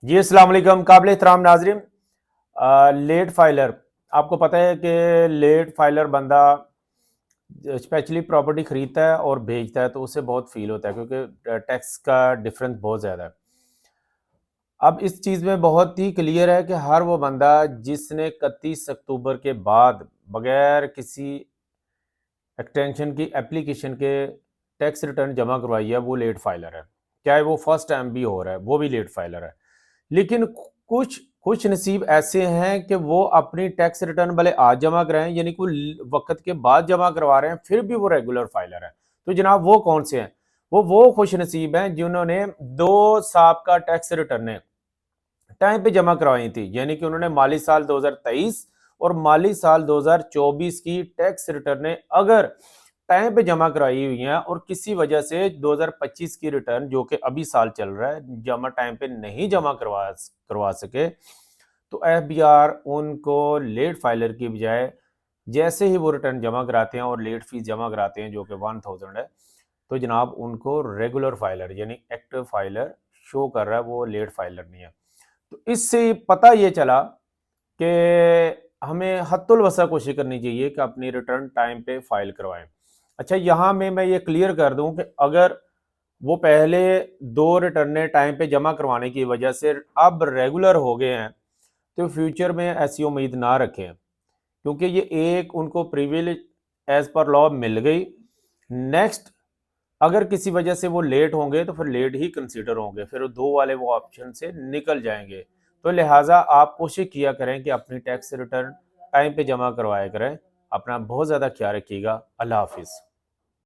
जी अस्सलाम वालेकुम काबिल एहतराम नाजरीन। लेट फाइलर, आपको पता है कि लेट फाइलर बंदा स्पेशली प्रॉपर्टी खरीदता है और बेचता है तो उसे बहुत फील होता है क्योंकि टैक्स का डिफरेंस बहुत ज़्यादा है। अब इस चीज़ में बहुत ही क्लियर है कि हर वो बंदा जिसने 31 अक्टूबर के बाद बगैर किसी एक्सटेंशन की एप्लीकेशन के टैक्स रिटर्न जमा करवाई है वो लेट फाइलर है। चाहे वो फर्स्ट टाइम भी हो रहा है वो भी लेट फाइलर है। लेकिन कुछ खुश नसीब ऐसे हैं कि वो अपनी टैक्स रिटर्न भले आज जमा कराएं यानी कि वक्त के बाद जमा करवा रहे हैं फिर भी वो रेगुलर फाइलर है। तो जनाब वो कौन से हैं? वो खुश नसीब हैं जिन्होंने दो साल टैक्स रिटर्न टाइम पे जमा करवाई थी, यानी कि उन्होंने माली साल 2023 और माली साल 2024 की टैक्स रिटर्न अगर टाइम पे जमा कराई हुई हैं और किसी वजह से 2025 की रिटर्न जो कि अभी साल चल रहा है जमा टाइम पे नहीं जमा करवा सके, तो एफबीआर उनको लेट फाइलर की बजाय जैसे ही वो रिटर्न जमा कराते हैं और लेट फीस जमा कराते हैं जो कि 1000 है, तो जनाब उनको रेगुलर फाइलर यानी एक्टिव फाइलर शो कर रहा है, वो लेट फाइलर नहीं है। तो इससे पता ये चला कि हमें हत्तुल वसा कोशिश करनी चाहिए कि अपनी रिटर्न टाइम पे फाइल करवाएं। अच्छा, यहाँ में मैं ये क्लियर कर दूं कि अगर वो पहले दो रिटर्नें टाइम पे जमा करवाने की वजह से अब रेगुलर हो गए हैं तो फ्यूचर में ऐसी उम्मीद ना रखें, क्योंकि ये एक उनको प्रिविलेज एज पर लॉ मिल गई। नेक्स्ट अगर किसी वजह से वो लेट होंगे तो फिर लेट ही कंसीडर होंगे, फिर दो वाले वो ऑप्शन से निकल जाएंगे। तो लिहाजा आप कोशिश किया करें कि अपनी टैक्स रिटर्न टाइम पे जमा करवाया करें। अपना बहुत ज़्यादा ख्याल रखिएगा। अल्लाह हाफिज़।